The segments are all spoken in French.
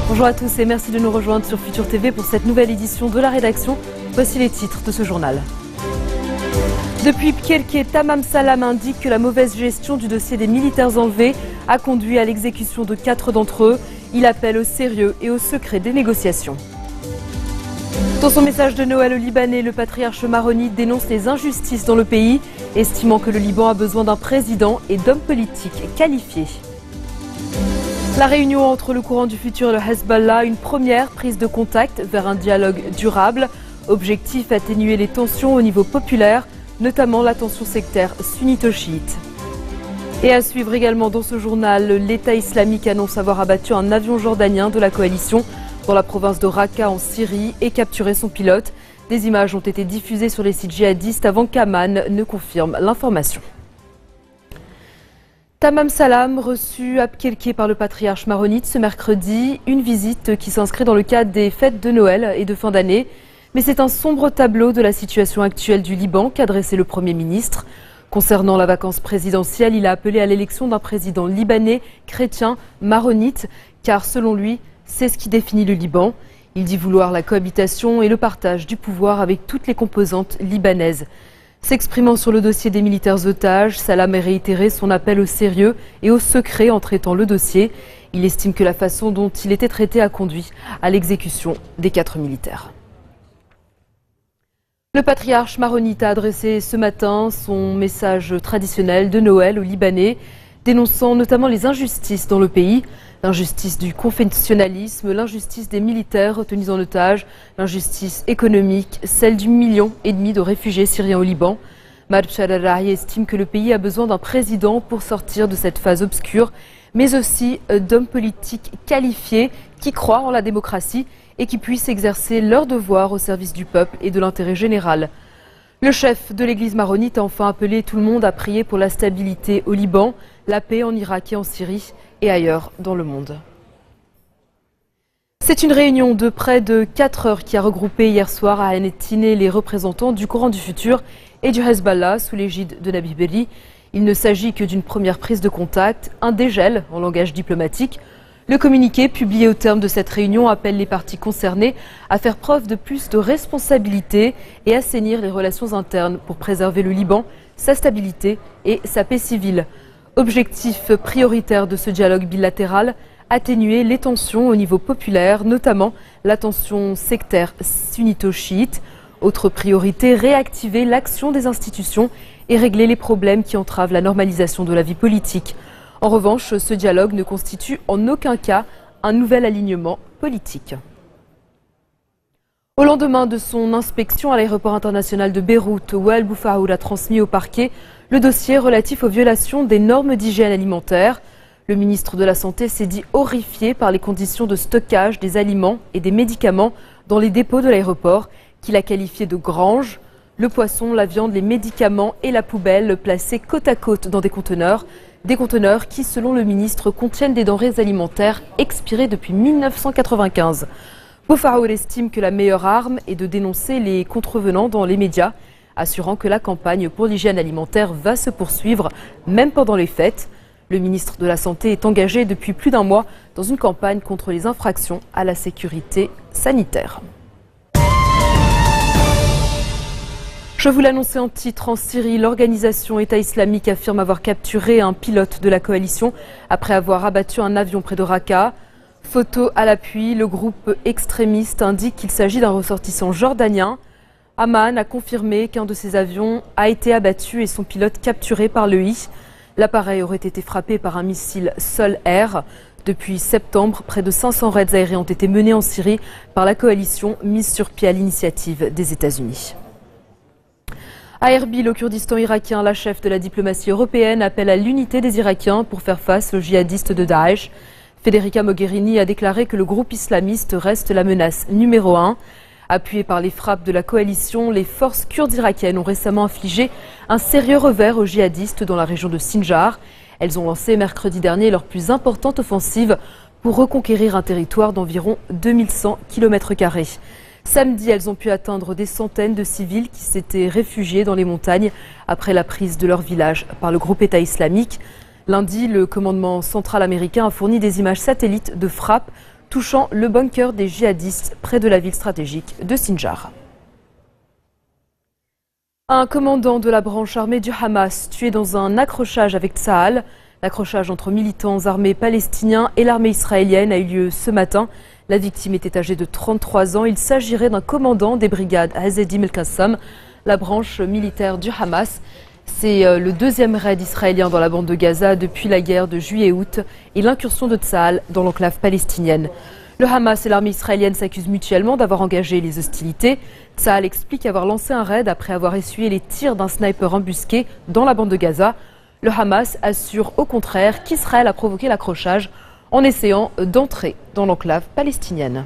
Bonjour à tous et merci de nous rejoindre sur Futur TV pour cette nouvelle édition de la rédaction. Voici les titres de ce journal. Depuis Pkelke, Tamam Salam indique que la mauvaise gestion du dossier des militaires enlevés a conduit à l'exécution de 4 d'entre eux. Il appelle au sérieux et au secret des négociations. Dans son message de Noël au Libanais, le patriarche maronite dénonce les injustices dans le pays, estimant que le Liban a besoin d'un président et d'hommes politiques qualifiés. La réunion entre le courant du futur et le Hezbollah, une première prise de contact vers un dialogue durable. Objectif, atténuer les tensions au niveau populaire, notamment la tension sectaire sunnito-chiite. Et à suivre également dans ce journal, l'État islamique annonce avoir abattu un avion jordanien de la coalition dans la province de Raqqa en Syrie et capturé son pilote. Des images ont été diffusées sur les sites djihadistes avant qu'Amman ne confirme l'information. Tamam Salam reçu à Pkelke par le patriarche maronite ce mercredi, une visite qui s'inscrit dans le cadre des fêtes de Noël et de fin d'année. Mais c'est un sombre tableau de la situation actuelle du Liban qu'a dressé le Premier ministre. Concernant la vacance présidentielle, il a appelé à l'élection d'un président libanais, chrétien, maronite, car selon lui, c'est ce qui définit le Liban. Il dit vouloir la cohabitation et le partage du pouvoir avec toutes les composantes libanaises. S'exprimant sur le dossier des militaires otages, Salam a réitéré son appel au sérieux et au secret en traitant le dossier. Il estime que la façon dont il était traité a conduit à l'exécution des 4 militaires. Le patriarche maronite a adressé ce matin son message traditionnel de Noël aux Libanais, dénonçant notamment les injustices dans le pays, l'injustice du confessionnalisme, l'injustice des militaires retenus en otage, l'injustice économique, celle du 1,5 million de réfugiés syriens au Liban. Marshal al-Rahi estime que le pays a besoin d'un président pour sortir de cette phase obscure, mais aussi d'hommes politiques qualifiés qui croient en la démocratie et qui puissent exercer leur devoir au service du peuple et de l'intérêt général. Le chef de l'église maronite a enfin appelé tout le monde à prier pour la stabilité au Liban, la paix en Irak et en Syrie et ailleurs dans le monde. C'est une réunion de près de 4 heures qui a regroupé hier soir à Hanetine les représentants du courant du futur et du Hezbollah sous l'égide de Nabih Berri. Il ne s'agit que d'une première prise de contact, un dégel en langage diplomatique. Le communiqué publié au terme de cette réunion appelle les parties concernées à faire preuve de plus de responsabilité et assainir les relations internes pour préserver le Liban, sa stabilité et sa paix civile. Objectif prioritaire de ce dialogue bilatéral, atténuer les tensions au niveau populaire, notamment la tension sectaire sunnito-chiite. Autre priorité, réactiver l'action des institutions et régler les problèmes qui entravent la normalisation de la vie politique. En revanche, ce dialogue ne constitue en aucun cas un nouvel alignement politique. Au lendemain de son inspection à l'aéroport international de Beyrouth, Wael Boufaoul a transmis au parquet le dossier relatif aux violations des normes d'hygiène alimentaire. Le ministre de la Santé s'est dit horrifié par les conditions de stockage des aliments et des médicaments dans les dépôts de l'aéroport, qu'il a qualifiés de granges. Le poisson, la viande, les médicaments et la poubelle placés côte à côte dans des conteneurs qui, selon le ministre, contiennent des denrées alimentaires expirées depuis 1995. Boufaoul estime que la meilleure arme est de dénoncer les contrevenants dans les médias, assurant que la campagne pour l'hygiène alimentaire va se poursuivre, même pendant les fêtes. Le ministre de la Santé est engagé depuis plus d'1 mois dans une campagne contre les infractions à la sécurité sanitaire. Je vous l'annonçais en titre, en Syrie, l'organisation État islamique affirme avoir capturé un pilote de la coalition après avoir abattu un avion près de Raqqa. Photo à l'appui, le groupe extrémiste indique qu'il s'agit d'un ressortissant jordanien. Amman a confirmé qu'un de ses avions a été abattu et son pilote capturé par l'EI. L'appareil aurait été frappé par un missile sol-air. Depuis septembre, près de 500 raids aériens ont été menés en Syrie par la coalition mise sur pied à l'initiative des États-Unis. À Erbil, au Kurdistan irakien, la chef de la diplomatie européenne appelle à l'unité des Irakiens pour faire face aux djihadistes de Daesh. Federica Mogherini a déclaré que le groupe islamiste reste la menace numéro 1. Appuyées par les frappes de la coalition, les forces kurdes irakiennes ont récemment infligé un sérieux revers aux djihadistes dans la région de Sinjar. Elles ont lancé mercredi dernier leur plus importante offensive pour reconquérir un territoire d'environ 2100 km². Samedi, elles ont pu atteindre des centaines de civils qui s'étaient réfugiés dans les montagnes après la prise de leur village par le groupe État islamique. Lundi, le commandement central américain a fourni des images satellites de frappes touchant le bunker des djihadistes près de la ville stratégique de Sinjar. Un commandant de la branche armée du Hamas tué dans un accrochage avec Tsahal. L'accrochage entre militants armés palestiniens et l'armée israélienne a eu lieu ce matin. La victime était âgée de 33 ans. Il s'agirait d'un commandant des brigades Hazedim el-Qassam, la branche militaire du Hamas. C'est le deuxième raid israélien dans la bande de Gaza depuis la guerre de juillet-août et l'incursion de Tsahal dans l'enclave palestinienne. Le Hamas et l'armée israélienne s'accusent mutuellement d'avoir engagé les hostilités. Tsahal explique avoir lancé un raid après avoir essuyé les tirs d'un sniper embusqué dans la bande de Gaza. Le Hamas assure au contraire qu'Israël a provoqué l'accrochage en essayant d'entrer dans l'enclave palestinienne.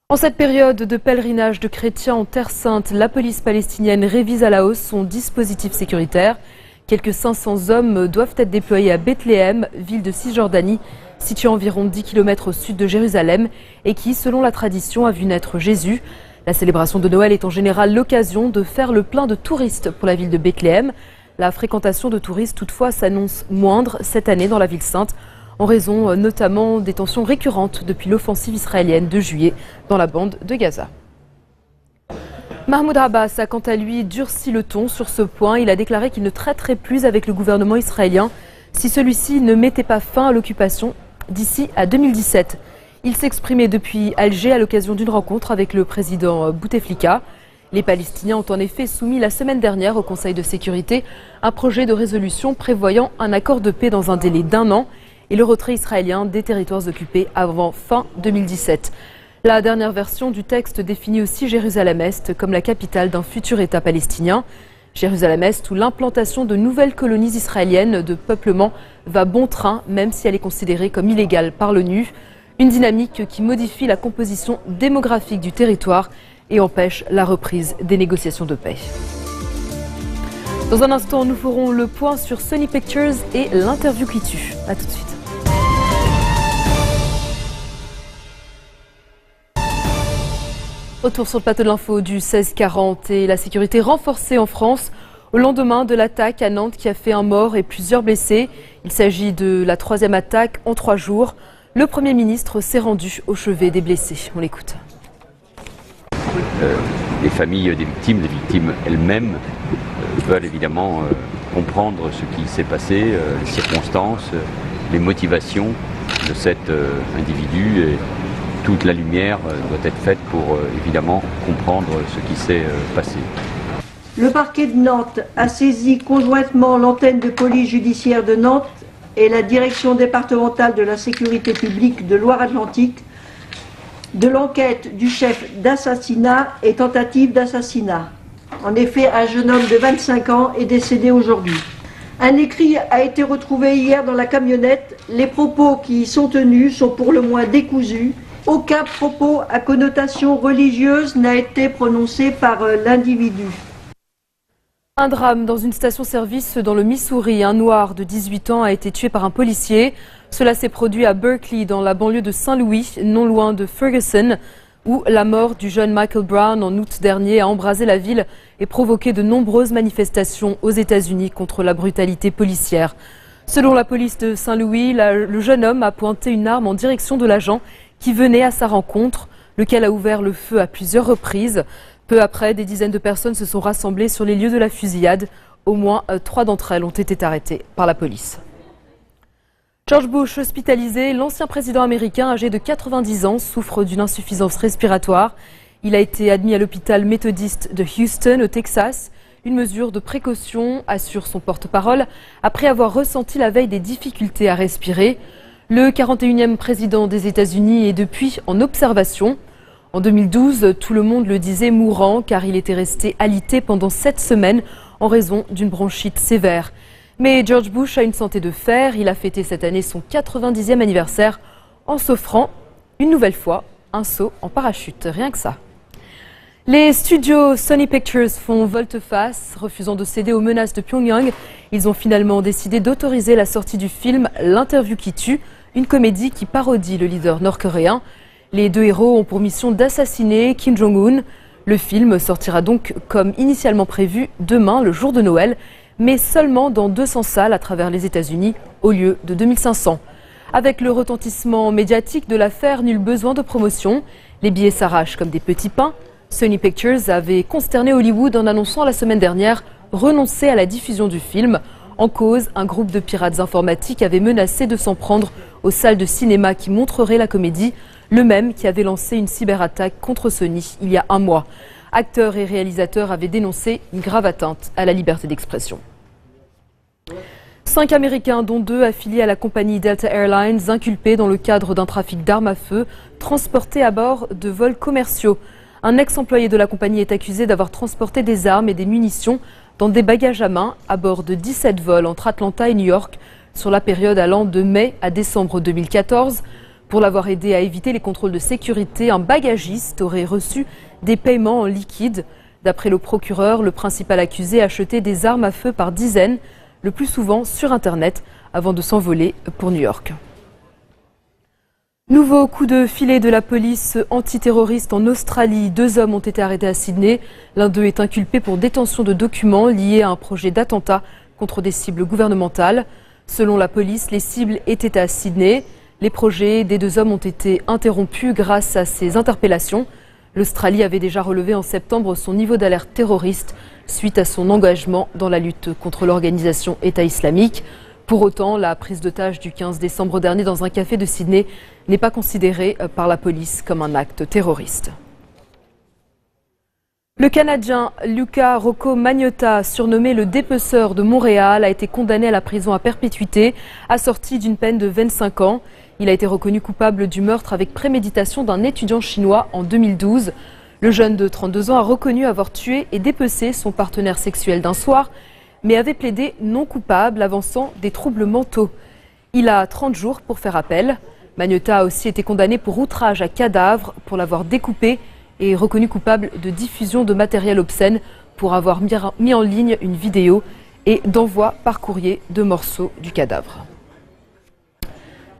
En cette période de pèlerinage de chrétiens en Terre Sainte, la police palestinienne révise à la hausse son dispositif sécuritaire. Quelques 500 hommes doivent être déployés à Bethléem, ville de Cisjordanie, située à environ 10 km au sud de Jérusalem et qui, selon la tradition, a vu naître Jésus. La célébration de Noël est en général l'occasion de faire le plein de touristes pour la ville de Bethléem. La fréquentation de touristes, toutefois, s'annonce moindre cette année dans la ville sainte, en raison notamment des tensions récurrentes depuis l'offensive israélienne de juillet dans la bande de Gaza. Mahmoud Abbas a quant à lui durci le ton sur ce point. Il a déclaré qu'il ne traiterait plus avec le gouvernement israélien si celui-ci ne mettait pas fin à l'occupation d'ici à 2017. Il s'exprimait depuis Alger à l'occasion d'une rencontre avec le président Bouteflika. Les Palestiniens ont en effet soumis la semaine dernière au Conseil de sécurité un projet de résolution prévoyant un accord de paix dans un délai d'1 an et le retrait israélien des territoires occupés avant fin 2017. La dernière version du texte définit aussi Jérusalem-Est comme la capitale d'un futur État palestinien. Jérusalem-Est où l'implantation de nouvelles colonies israéliennes de peuplement va bon train, même si elle est considérée comme illégale par l'ONU. Une dynamique qui modifie la composition démographique du territoire et empêche la reprise des négociations de paix. Dans un instant, nous ferons le point sur Sony Pictures et l'interview qui tue. A tout de suite. Retour sur le plateau de l'info du 1640 et la sécurité renforcée en France au lendemain de l'attaque à Nantes qui a fait un mort et plusieurs blessés. Il s'agit de la 3e attaque en 3 jours. Le Premier ministre s'est rendu au chevet des blessés. On l'écoute. Les familles des victimes elles-mêmes veulent évidemment comprendre ce qui s'est passé, les circonstances, les motivations de cet individu. Et toute la lumière doit être faite pour évidemment comprendre ce qui s'est passé. Le parquet de Nantes a saisi conjointement l'antenne de police judiciaire de Nantes et la direction départementale de la sécurité publique de Loire-Atlantique de l'enquête du chef d'assassinat et tentative d'assassinat. En effet, un jeune homme de 25 ans est décédé aujourd'hui. Un écrit a été retrouvé hier dans la camionnette. Les propos qui y sont tenus sont pour le moins décousus. Aucun propos à connotation religieuse n'a été prononcé par l'individu. Un drame dans une station-service dans le Missouri. Un noir de 18 ans a été tué par un policier. Cela s'est produit à Berkeley, dans la banlieue de Saint-Louis, non loin de Ferguson, où la mort du jeune Michael Brown en août dernier a embrasé la ville et provoqué de nombreuses manifestations aux États-Unis contre la brutalité policière. Selon la police de Saint-Louis, le jeune homme a pointé une arme en direction de l'agent qui venait à sa rencontre, lequel a ouvert le feu à plusieurs reprises. Peu après, des dizaines de personnes se sont rassemblées sur les lieux de la fusillade. Au moins 3 d'entre elles ont été arrêtées par la police. George Bush hospitalisé, l'ancien président américain âgé de 90 ans souffre d'une insuffisance respiratoire. Il a été admis à l'hôpital méthodiste de Houston, au Texas. Une mesure de précaution, assure son porte-parole, après avoir ressenti la veille des difficultés à respirer. Le 41e président des États-Unis est depuis en observation. En 2012, tout le monde le disait mourant car il était resté alité pendant 7 semaines en raison d'une bronchite sévère. Mais George Bush a une santé de fer. Il a fêté cette année son 90e anniversaire en s'offrant une nouvelle fois un saut en parachute. Rien que ça. Les studios Sony Pictures font volte-face, refusant de céder aux menaces de Pyongyang. Ils ont finalement décidé d'autoriser la sortie du film L'interview qui tue, une comédie qui parodie le leader nord-coréen. Les deux héros ont pour mission d'assassiner Kim Jong-un. Le film sortira donc comme initialement prévu demain, le jour de Noël, mais seulement dans 200 salles à travers les États-Unis au lieu de 2500. Avec le retentissement médiatique de l'affaire, nul besoin de promotion. Les billets s'arrachent comme des petits pains. Sony Pictures avait consterné Hollywood en annonçant la semaine dernière renoncer à la diffusion du film. En cause, un groupe de pirates informatiques avait menacé de s'en prendre aux salles de cinéma qui montreraient la comédie, le même qui avait lancé une cyberattaque contre Sony il y a un mois. Acteurs et réalisateurs avaient dénoncé une grave atteinte à la liberté d'expression. 5 Américains, dont 2 affiliés à la compagnie Delta Airlines, inculpés dans le cadre d'un trafic d'armes à feu, transportés à bord de vols commerciaux. Un ex-employé de la compagnie est accusé d'avoir transporté des armes et des munitions dans des bagages à main à bord de 17 vols entre Atlanta et New York sur la période allant de mai à décembre 2014. Pour l'avoir aidé à éviter les contrôles de sécurité, un bagagiste aurait reçu des paiements en liquide. D'après le procureur, le principal accusé achetait des armes à feu par dizaines, le plus souvent sur Internet, avant de s'envoler pour New York. Nouveau coup de filet de la police antiterroriste en Australie. 2 hommes ont été arrêtés à Sydney. L'un d'eux est inculpé pour détention de documents liés à un projet d'attentat contre des cibles gouvernementales. Selon la police, les cibles étaient à Sydney. Les projets des 2 hommes ont été interrompus grâce à ces interpellations. L'Australie avait déjà relevé en septembre son niveau d'alerte terroriste suite à son engagement dans la lutte contre l'organisation État islamique. Pour autant, la prise d'otage du 15 décembre dernier dans un café de Sydney n'est pas considérée par la police comme un acte terroriste. Le Canadien Luca Rocco Magnotta, surnommé le dépeceur de Montréal, a été condamné à la prison à perpétuité, assorti d'une peine de 25 ans. Il a été reconnu coupable du meurtre avec préméditation d'un étudiant chinois en 2012. Le jeune de 32 ans a reconnu avoir tué et dépecé son partenaire sexuel d'un soir, mais avait plaidé non coupable, avançant des troubles mentaux. Il a 30 jours pour faire appel. Magnotta a aussi été condamné pour outrage à cadavre, pour l'avoir découpé, et reconnu coupable de diffusion de matériel obscène pour avoir mis en ligne une vidéo et d'envoi par courrier de morceaux du cadavre.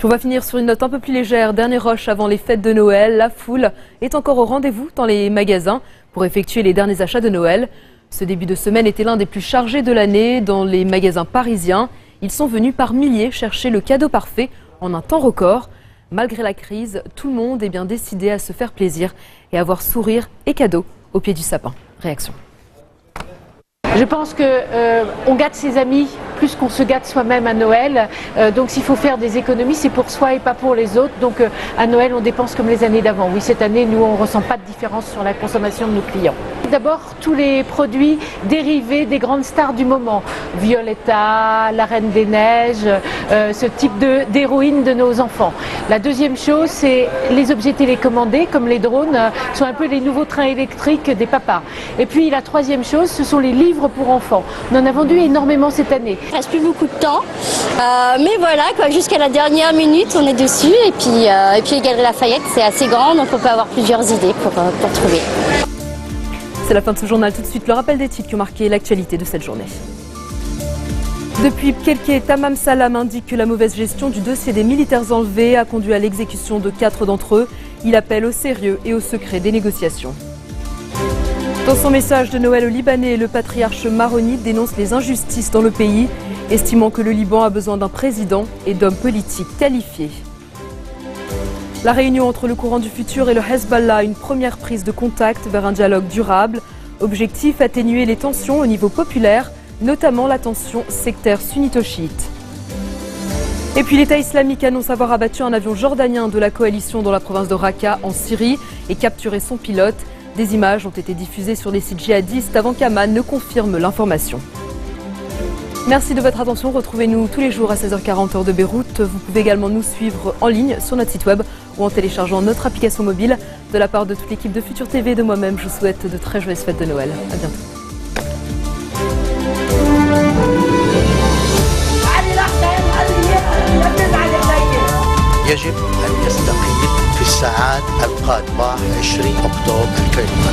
On va finir sur une note un peu plus légère. Dernier rush avant les fêtes de Noël. La foule est encore au rendez-vous dans les magasins pour effectuer les derniers achats de Noël. Ce début de semaine était l'un des plus chargés de l'année dans les magasins parisiens. Ils sont venus par milliers chercher le cadeau parfait en un temps record. Malgré la crise, tout le monde est bien décidé à se faire plaisir et à avoir sourire et cadeaux au pied du sapin. Réaction. Je pense qu'on gâte ses amis plus qu'on se gâte soi-même à Noël. Donc s'il faut faire des économies, c'est pour soi et pas pour les autres. Donc à Noël, on dépense comme les années d'avant. Oui, cette année, nous, on ne ressent pas de différence sur la consommation de nos clients. D'abord, tous les produits dérivés des grandes stars du moment. Violetta, la Reine des Neiges, ce type d'héroïne de nos enfants. La deuxième chose, c'est les objets télécommandés, comme les drones, sont un peu les nouveaux trains électriques des papas. Et puis la troisième chose, ce sont les livres pour enfants. On en a vendu énormément cette année. Il ne reste plus beaucoup de temps, mais voilà, jusqu'à la dernière minute, on est dessus. Et puis les Galeries Lafayette, c'est assez grand, donc on peut avoir plusieurs idées pour trouver. C'est la fin de ce journal. Tout de suite, le rappel des titres qui ont marqué l'actualité de cette journée. Depuis Pkelke, Tamam Salam indique que la mauvaise gestion du dossier des militaires enlevés a conduit à l'exécution de 4 d'entre eux. Il appelle au sérieux et au secret des négociations. Dans son message de Noël aux Libanais, le patriarche maronite dénonce les injustices dans le pays, estimant que le Liban a besoin d'un président et d'hommes politiques qualifiés. La réunion entre le courant du futur et le Hezbollah, une première prise de contact vers un dialogue durable. Objectif, atténuer les tensions au niveau populaire, notamment la tension sectaire sunnito-chiite. Et puis l'État islamique annonce avoir abattu un avion jordanien de la coalition dans la province de Raqqa en Syrie et capturé son pilote. Des images ont été diffusées sur les sites djihadistes avant qu'Amman ne confirme l'information. Merci de votre attention. Retrouvez-nous tous les jours à 16h40 heure de Beyrouth. Vous pouvez également nous suivre en ligne sur notre site web ou en téléchargeant notre application mobile. De la part de toute l'équipe de Futur TV et de moi-même, je vous souhaite de très joyeuses fêtes de Noël. À bientôt. يجب أن يستقيل في الساعات القادمة 20 أكتوبر القادمة.